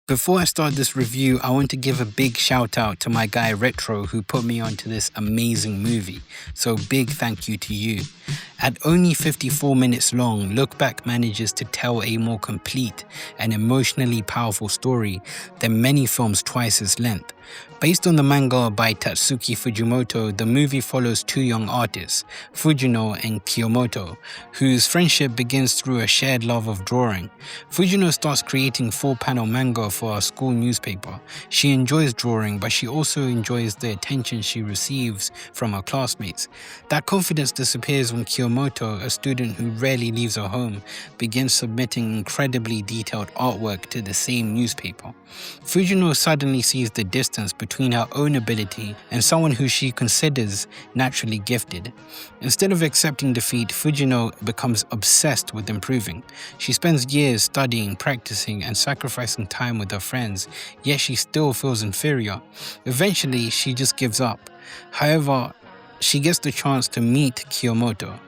Before I start this review, I want to give a big shout out to my guy Retro who put me onto this amazing movie. So big thank you to you. At only 54 minutes long, Look Back manages to tell a more complete and emotionally powerful story than many films twice its length. Based on the manga by Tatsuki Fujimoto, the movie follows two young artists, Fujino and Kyomoto, whose friendship begins through a shared love of drawing. Fujino starts creating 4-panel manga for a school newspaper. She enjoys drawing, but she also enjoys the attention she receives from her classmates. That confidence disappears when Kyomoto, a student who rarely leaves her home, begins submitting incredibly detailed artwork to the same newspaper. Fujino suddenly sees the distance between her own ability and someone who she considers naturally gifted. Instead of accepting defeat, Fujino becomes obsessed with improving. She spends years studying, practicing, and sacrificing time with her friends, yet she still feels inferior. Eventually, she just gives up. However, she gets the chance to meet Kyomoto.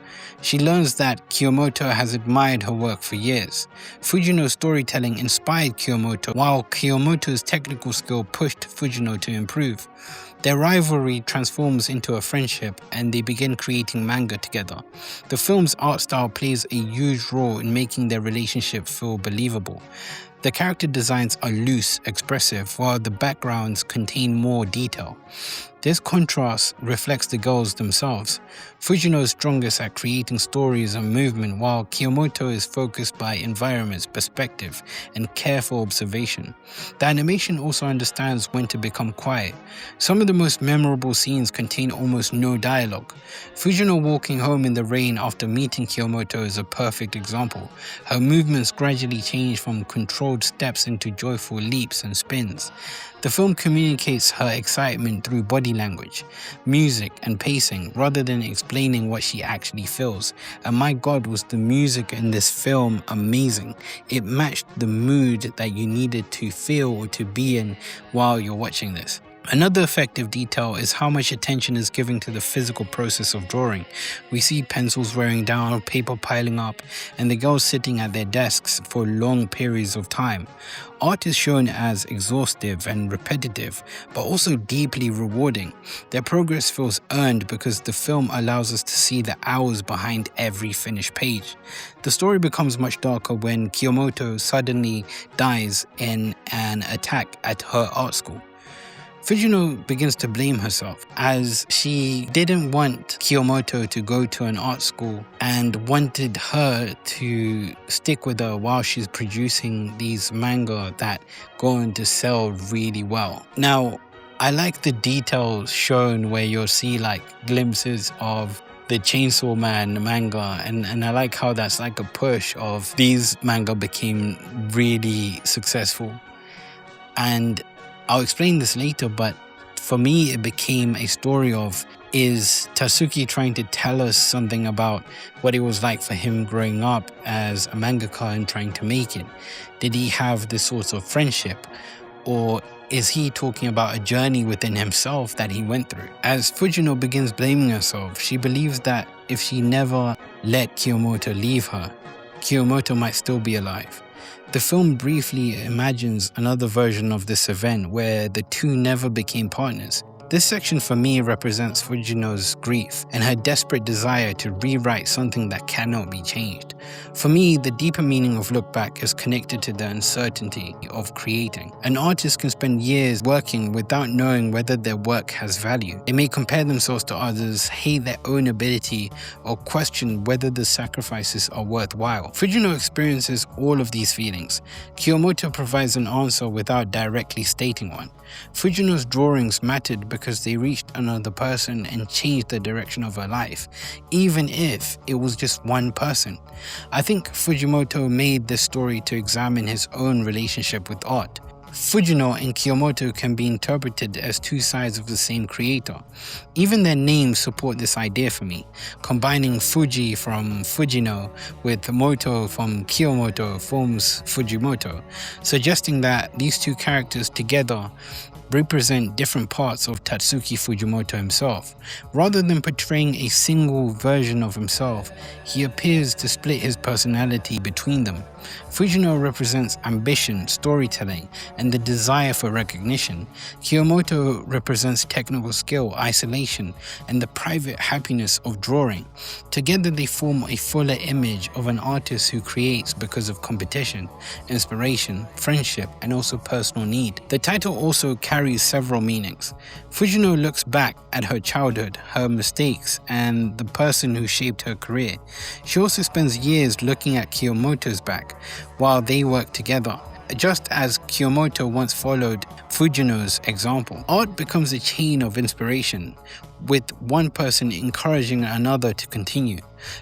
She learns that Kyomoto has admired her work for years. Fujino's storytelling inspired Kyomoto, while Kyomoto's technical skill pushed Fujino to improve. Their rivalry transforms into a friendship and they begin creating manga together. The film's art style plays a huge role in making their relationship feel believable. The character designs are loose, expressive, while the backgrounds contain more detail. This contrast reflects the girls themselves. Fujino is strongest at creating stories and movement, while Kyomoto is focused by environments, perspective, and careful observation. The animation also understands when to become quiet. Some of the most memorable scenes contain almost no dialogue. Fujino walking home in the rain after meeting Kyomoto is a perfect example. Her movements gradually change from controlled steps into joyful leaps and spins. The film communicates her excitement through body language, music, and pacing rather than explaining what she actually feels. And my God, was the music in this film amazing. It matched the mood that you needed to feel or to be in while you're watching this. Another effective detail is how much attention is given to the physical process of drawing. We see pencils wearing down, paper piling up, and the girls sitting at their desks for long periods of time. Art is shown as exhaustive and repetitive, but also deeply rewarding. Their progress feels earned because the film allows us to see the hours behind every finished page. The story becomes much darker when Kyomoto suddenly dies in an attack at her art school. Fujino begins to blame herself as she didn't want Kyomoto to go to an art school and wanted her to stick with her while she's producing these manga that go on to sell really well. Now, I like the details shown where you'll see like glimpses of the Chainsaw Man manga and I like how that's like a push of these manga became really successful. And I'll explain this later, but for me it became a story of, is Tatsuki trying to tell us something about what it was like for him growing up as a mangaka and trying to make it? Did he have this sort of friendship? Or is he talking about a journey within himself that he went through? As Fujino begins blaming herself, she believes that if she never let Kyomoto leave her, Kyomoto might still be alive. The film briefly imagines another version of this event where the two never became partners. This section for me represents Fujino's grief and her desperate desire to rewrite something that cannot be changed. For me, the deeper meaning of Look Back is connected to the uncertainty of creating. An artist can spend years working without knowing whether their work has value. They may compare themselves to others, hate their own ability, or question whether the sacrifices are worthwhile. Fujino experiences all of these feelings. Kyomoto provides an answer without directly stating one. Fujino's drawings mattered because they reached another person and changed the direction of her life, even if it was just one person. I think Fujimoto made this story to examine his own relationship with art. Fujino and Kyomoto can be interpreted as two sides of the same creator. Even their names support this idea for me. Combining Fuji from Fujino with Moto from Kyomoto forms Fujimoto, suggesting that these two characters together represent different parts of Tatsuki Fujimoto himself. Rather than portraying a single version of himself, he appears to split his personality between them. Fujino represents ambition, storytelling, and the desire for recognition. Kyomoto represents technical skill, isolation, and the private happiness of drawing. Together they form a fuller image of an artist who creates because of competition, inspiration, friendship, and also personal need. The title also carries several meanings. Fujino looks back at her childhood, her mistakes, and the person who shaped her career. She also spends years looking at Kyomoto's back while they work together, just as Kyomoto once followed Fujino's example. Art becomes a chain of inspiration, with one person encouraging another to continue.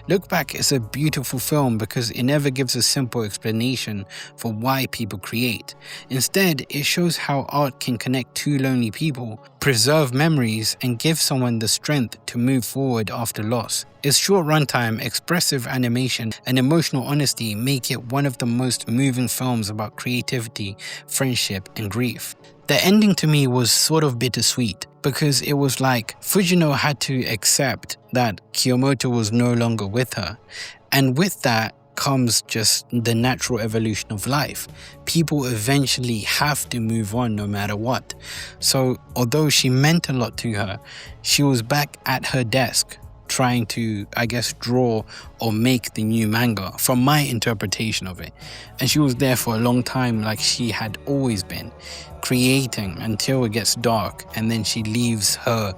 Look Back is a beautiful film because it never gives a simple explanation for why people create. Instead, it shows how art can connect two lonely people, preserve memories, and give someone the strength to move forward after loss. Its short runtime, expressive animation, and emotional honesty make it one of the most moving films about creativity, friendship, and grief. The ending to me was sort of bittersweet because it was like Fujino had to accept that Kyomoto was no longer with her. And with that comes just the natural evolution of life. People eventually have to move on no matter what. So although she meant a lot to her, she was back at her desk trying to, I guess, draw or make the new manga from my interpretation of it. And she was there for a long time, like she had always been, creating until it gets dark, and then she leaves her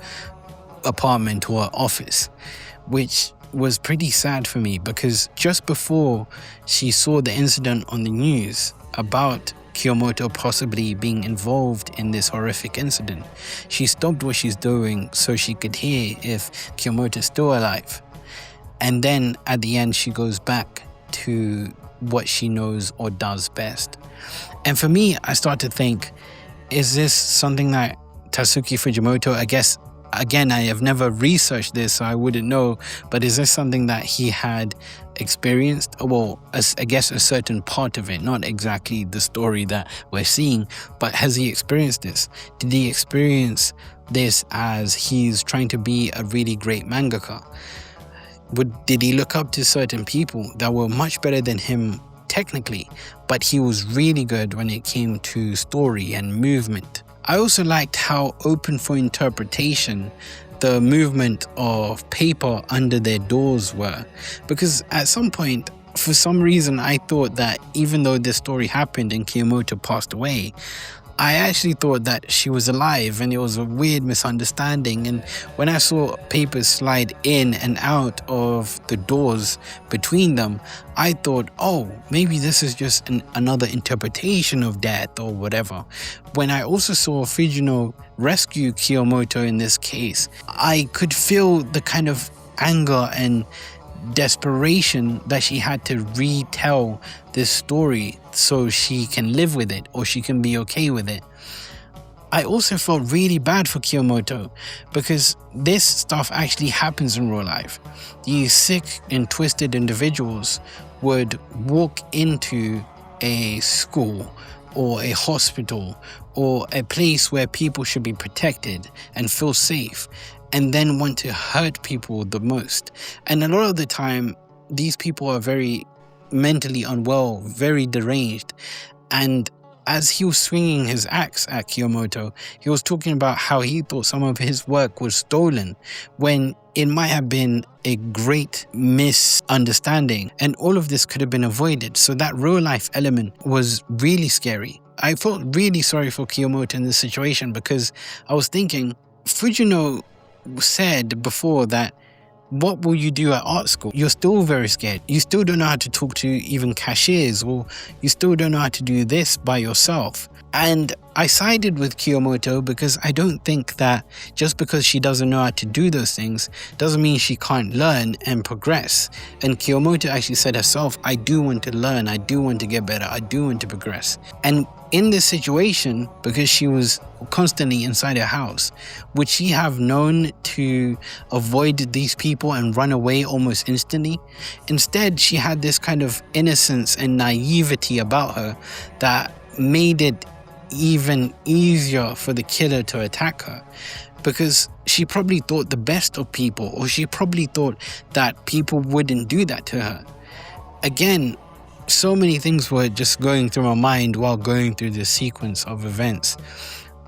apartment or her office, which was pretty sad for me because just before she saw the incident on the news about Kyomoto possibly being involved in this horrific incident, she stopped what she's doing so she could hear if Kyomoto's still alive. And then at the end she goes back to what she knows or does best. And for me, I start to think, is this something that Tatsuki Fujimoto, I guess, again, I have never researched this, so I wouldn't know, but is this something that he had experienced? Well, I guess a certain part of it, not exactly the story that we're seeing, but has he experienced this? Did he experience this as he's trying to be a really great mangaka? Did he look up to certain people that were much better than him technically, but he was really good when it came to story and movement? I also liked how open for interpretation the movement of paper under their doors were, because at some point, for some reason, I thought that even though this story happened and Kyomoto passed away, I actually thought that she was alive, and it was a weird misunderstanding. And when I saw papers slide in and out of the doors between them, I thought, oh, maybe this is just another interpretation of death or whatever. When I also saw Fujino rescue Kyomoto in this case, I could feel the kind of anger and desperation that she had to retell this story so she can live with it or she can be okay with it. I also felt really bad for Kyomoto because this stuff actually happens in real life. These sick and twisted individuals would walk into a school or a hospital or a place where people should be protected and feel safe, and then want to hurt people the most. And a lot of the time, these people are very mentally unwell, very deranged. And as he was swinging his axe at Kyomoto, he was talking about how he thought some of his work was stolen, when it might have been a great misunderstanding, and all of this could have been avoided. So that real life element was really scary. I felt really sorry for Kyomoto in this situation because I was thinking, Fujino said before that, what will you do at art school? You're still very scared. You still don't know how to talk to even cashiers, or you still don't know how to do this by yourself. And I sided with Kyomoto because I don't think that just because she doesn't know how to do those things doesn't mean she can't learn and progress. And Kyomoto actually said herself, I do want to learn, I do want to get better, I do want to progress. And in this situation, because she was constantly inside her house, would she have known to avoid these people and run away almost instantly? Instead, she had this kind of innocence and naivety about her that made it even easier for the killer to attack her, because she probably thought the best of people, or she probably thought that people wouldn't do that to her. Again, so many things were just going through my mind while going through this sequence of events.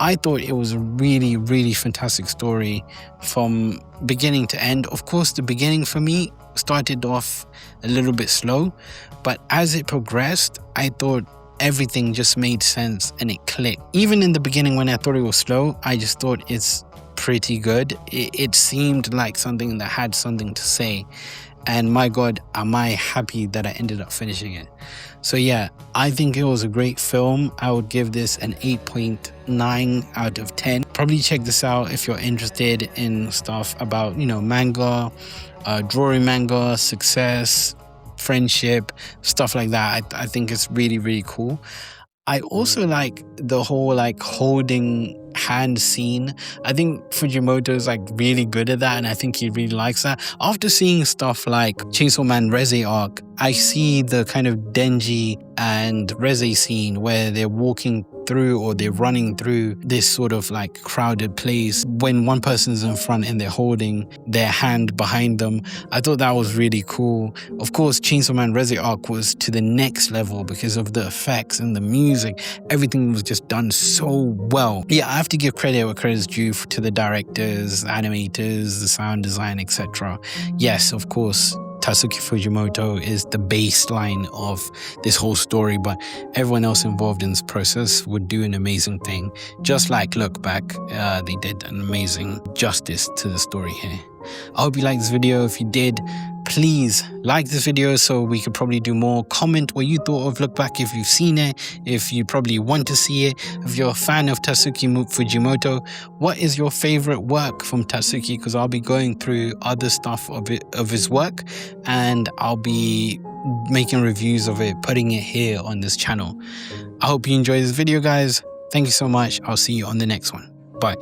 I thought it was a really, really fantastic story from beginning to end. Of course, the beginning for me started off a little bit slow, but as it progressed, I thought everything just made sense and it clicked. Even in the beginning when I thought it was slow, I just thought it's pretty good. It seemed like something that had something to say. And my God, am I happy that I ended up finishing it. So yeah, I think it was a great film. I would give this an 8.9 out of 10. Probably check this out if you're interested in stuff about, manga, drawing manga, success, friendship, stuff like that. I think it's really, really cool. I also like the whole holding hand scene. I think Fujimoto is really good at that, and I think he really likes that. After seeing stuff like Chainsaw Man Reze arc, I see the kind of Denji and Reze scene where they're walking through or they're running through this sort of crowded place when one person's in front and they're holding their hand behind them. I thought that was really cool. Of course, Chainsaw Man Reze arc was to the next level because of the effects and the music. Everything was just done so well. Yeah, I have to give credit where credit's due to the directors, animators, the sound design, etc. Yes, of course, Tatsuki Fujimoto is the baseline of this whole story, but everyone else involved in this process would do an amazing thing. Just like Look Back, they did an amazing justice to the story here. I hope you liked this video. If you did, please like this video so we could probably do more. Comment what you thought of Look Back if you've seen it, if you probably want to see it. If you're a fan of Tatsuki Fujimoto, what is your favorite work from Tatsuki? Because I'll be going through other stuff of his work, and I'll be making reviews of it, putting it here on this channel. I hope you enjoyed this video, guys. Thank you so much. I'll see you on the next one. Bye.